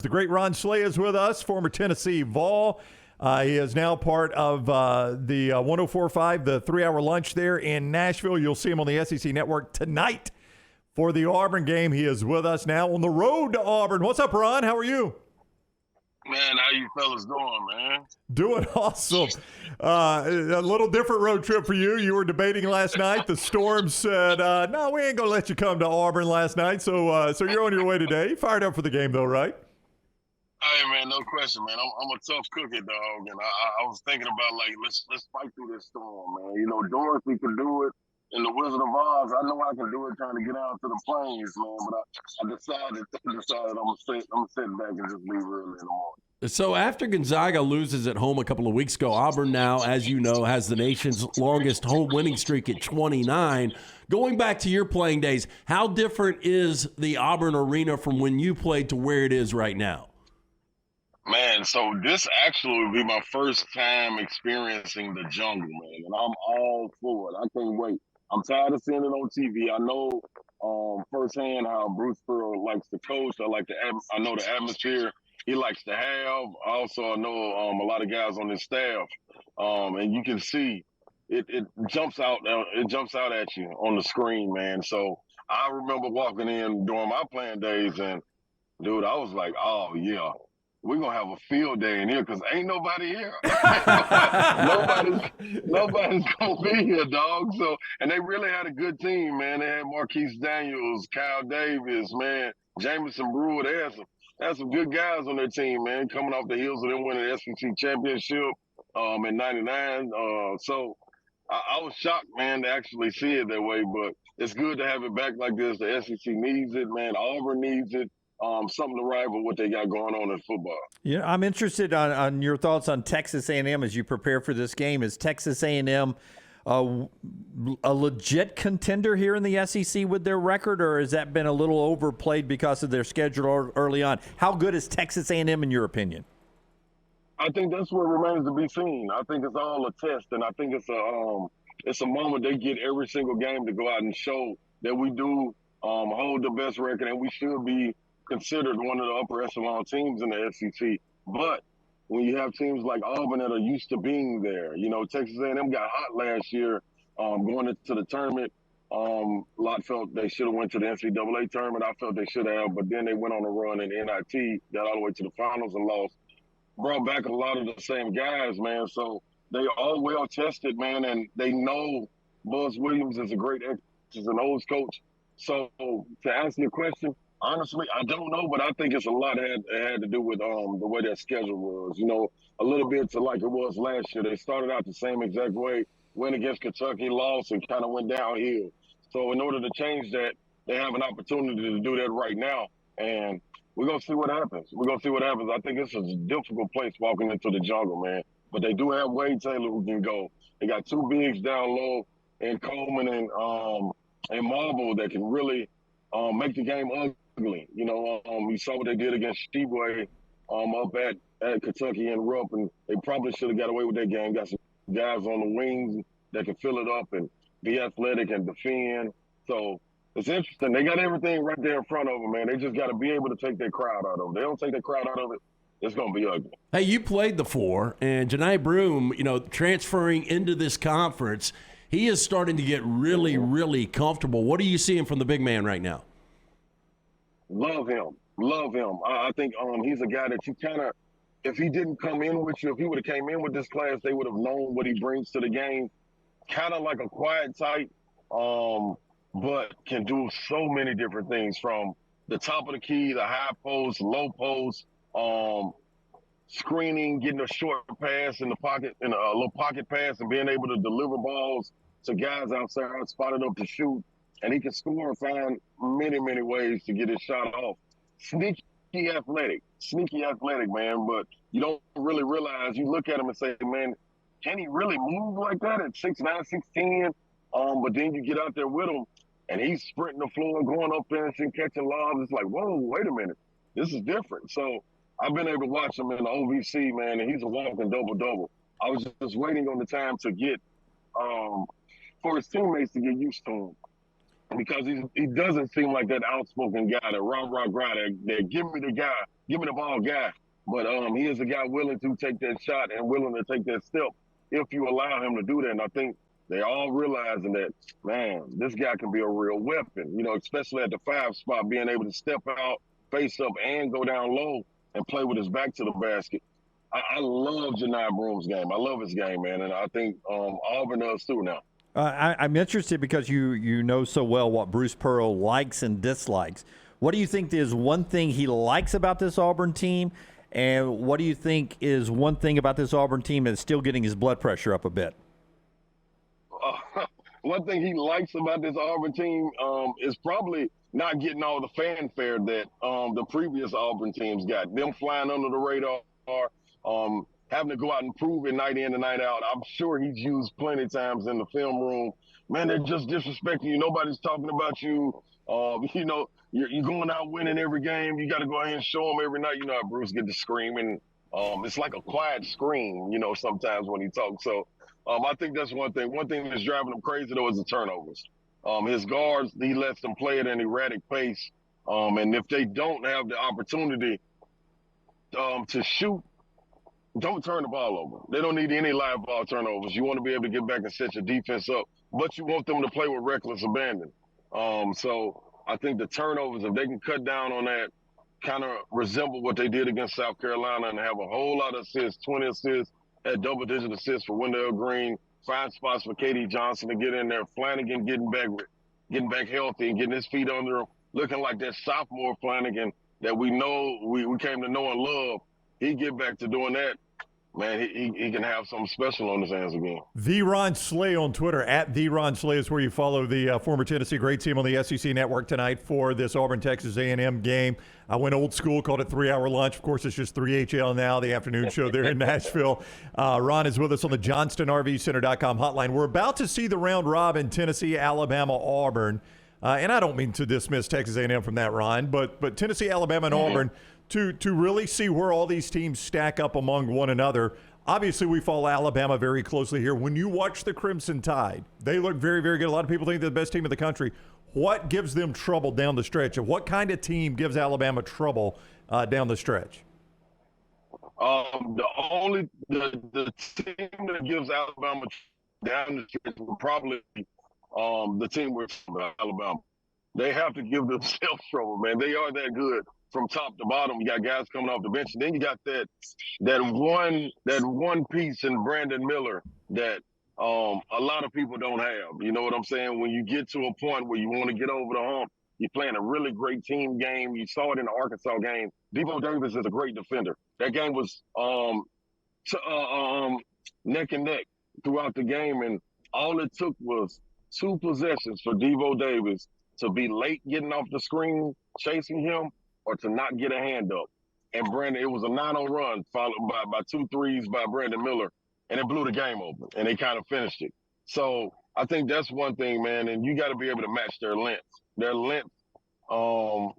The great Ron Slay is with us, former Tennessee Vol. He is now part of the 104.5, the 3-hour lunch there in Nashville. You'll see him on the SEC Network tonight for the Auburn game. He is with us now on the road to Auburn. What's up, Ron? How are you? Man, how you fellas doing, man? Doing awesome. A little different road trip for you. You were debating last night. The Storm said, no, we ain't going to let you come to Auburn last night. So you're on your way today. Fired up for the game, though, right? Hey, man, no question, man. I'm a tough cookie, dog, and I was thinking about, like, let's fight through this storm, man. You know, Dorothy can do it in The Wizard of Oz. I know I can do it trying to get out to the plains, man, but I decided I'm going to sit back and just leave early in the morning. So after Gonzaga loses at home a couple of weeks ago, Auburn now, as you know, has the nation's longest home winning streak at 29. Going back to your playing days, how different is the Auburn Arena from when you played to where it is right now? Man, so this actually will be my first time experiencing the jungle, man, and I'm all for it. I can't wait. I'm tired of seeing it on TV. I know firsthand how Bruce Pearl likes to coach. I know the atmosphere he likes to have. Also, I know a lot of guys on his staff, and you can see it jumps out. It jumps out at you on the screen, man. So I remember walking in during my playing days, and dude, I was like, oh yeah. We're going to have a field day in here because ain't nobody here. Nobody's going to be here, dog. So, and they really had a good team, man. They had Marquise Daniels, Kyle Davis, man, Jamison Brewer. They had some good guys on their team, man, coming off the heels of them winning the SEC championship in 99. So I was shocked, man, to actually see it that way. But it's good to have it back like this. The SEC needs it, man. Auburn needs it. Something to rival what they got going on in football. Yeah, I'm interested on your thoughts on Texas A&M as you prepare for this game. Is Texas A&M a legit contender here in the SEC with their record, or has that been a little overplayed because of their schedule early on? How good is Texas A&M in your opinion? I think that's what remains to be seen. I think it's all a test, and I think it's a moment they get every single game to go out and show that we do hold the best record, and we should be considered one of the upper echelon teams in the SEC. But when you have teams like Auburn that are used to being there, you know, Texas A&M got hot last year going into the tournament. A lot felt they should have went to the NCAA tournament. I felt they should have, but then they went on a run in NIT, got all the way to the finals and lost. Brought back a lot of the same guys, man. So they are all well tested, man, and they know Buzz Williams is a great X's and O's coach. So to answer your question, honestly, I don't know, but I think it's a lot had to do with the way their schedule was. You know, a little bit to like it was last year. They started out the same exact way, went against Kentucky, lost, and kind of went downhill. So in order to change that, they have an opportunity to do that right now. And we're going to see what happens. I think it's a difficult place walking into the jungle, man. But they do have Wade Taylor who can go. They got two bigs down low, and Coleman and Marble that can really make the game ugly. You know, you saw what they did against Sheboy up at Kentucky and Rupp, and they probably should have got away with that game. Got some guys on the wings that can fill it up and be athletic and defend. So it's interesting. They got everything right there in front of them, man. They just got to be able to take their crowd out of it. They don't take their crowd out of it, it's going to be ugly. Hey, you played the four, and Janai Broome, you know, transferring into this conference, he is starting to get really, really comfortable. What are you seeing from the big man right now? Love him. I think he's a guy that you kind of, if he didn't come in with you, if he would have came in with this class, they would have known what he brings to the game. Kind of like a quiet type, but can do so many different things from the top of the key, the high post, low post, screening, getting a short pass in the pocket, in a little pocket pass, and being able to deliver balls to guys outside, spotted up to shoot. And he can score and find many, many ways to get his shot off. Sneaky athletic, man. But you don't really realize, you look at him and say, man, can he really move like that at 6'9", 6'10"? But then you get out there with him, and he's sprinting the floor, going up, finishing, catching lobs. It's like, whoa, wait a minute. This is different. So I've been able to watch him in the OVC, man, and he's a walking double-double. I was just waiting on the time to get for his teammates to get used to him. because he doesn't seem like that outspoken guy, that rah-rah guy, that give me the ball guy. But he is a guy willing to take that shot and willing to take that step if you allow him to do that. And I think they all realizing that, man, this guy can be a real weapon, especially at the 5 spot, being able to step out, face up, and go down low and play with his back to the basket. I love Janai Broome's game. I love his game, man. And I think Auburn does too now. I'm interested because you know so well what Bruce Pearl likes and dislikes. What do you think is one thing he likes about this Auburn team, and what do you think is one thing about this Auburn team that's still getting his blood pressure up a bit? One thing he likes about this Auburn team is probably not getting all the fanfare that the previous Auburn teams got. Them flying under the radar, having to go out and prove it night in and night out. I'm sure he's used plenty of times in the film room. Man, they're just disrespecting you. Nobody's talking about you. You're going out winning every game. You got to go ahead and show them every night. You know how Bruce gets to screaming. It's like a quiet scream, sometimes when he talks. So I think that's one thing. One thing that's driving him crazy, though, is the turnovers. His guards, he lets them play at an erratic pace. And if they don't have the opportunity to shoot, don't turn the ball over. They don't need any live ball turnovers. You want to be able to get back and set your defense up, but you want them to play with reckless abandon. So I think the turnovers, if they can cut down on that, kind of resemble what they did against South Carolina and have a whole lot of assists, 20 assists, at double-digit assists for Wendell Green, 5 spots for KD Johnson to get in there, Flanagan getting back healthy and getting his feet under him, looking like that sophomore Flanagan that we came to know and love. He get back to doing that, man, he can have something special on his hands again. The Ron Slay on Twitter, at The Ron Slay is where you follow the former Tennessee great team on the SEC Network tonight for this Auburn, Texas A&M game. I went old school, called it 3-hour lunch. Of course, it's just 3HL now, the afternoon show there in Nashville. Ron is with us on the JohnstonRVCenter.com hotline. We're about to see the round robin, Tennessee, Alabama, Auburn. And I don't mean to dismiss Texas A&M from that, Ron, but Tennessee, Alabama, and Auburn, to really see where all these teams stack up among one another. Obviously, we follow Alabama very closely here. When you watch the Crimson Tide, they look very, very good. A lot of people think they're the best team in the country. What gives them trouble down the stretch? And what kind of team gives Alabama trouble down the stretch? The team that gives Alabama down the stretch will probably the team with Alabama. They have to give themselves trouble, man. They are that good from top to bottom. You got guys coming off the bench, and then you got that one piece in Brandon Miller that a lot of people don't have. You know what I'm saying? When you get to a point where you want to get over the hump, you're playing a really great team game. You saw it in the Arkansas game. Devo Davis is a great defender. That game was neck and neck throughout the game, and all it took was 2 possessions for Devo Davis to be late getting off the screen, chasing him, or to not get a hand up. And Brandon, it was a 9-0 run followed by 2 threes by Brandon Miller, and it blew the game open, and they kind of finished it. So I think that's one thing, man, and you got to be able to match their length. Their length on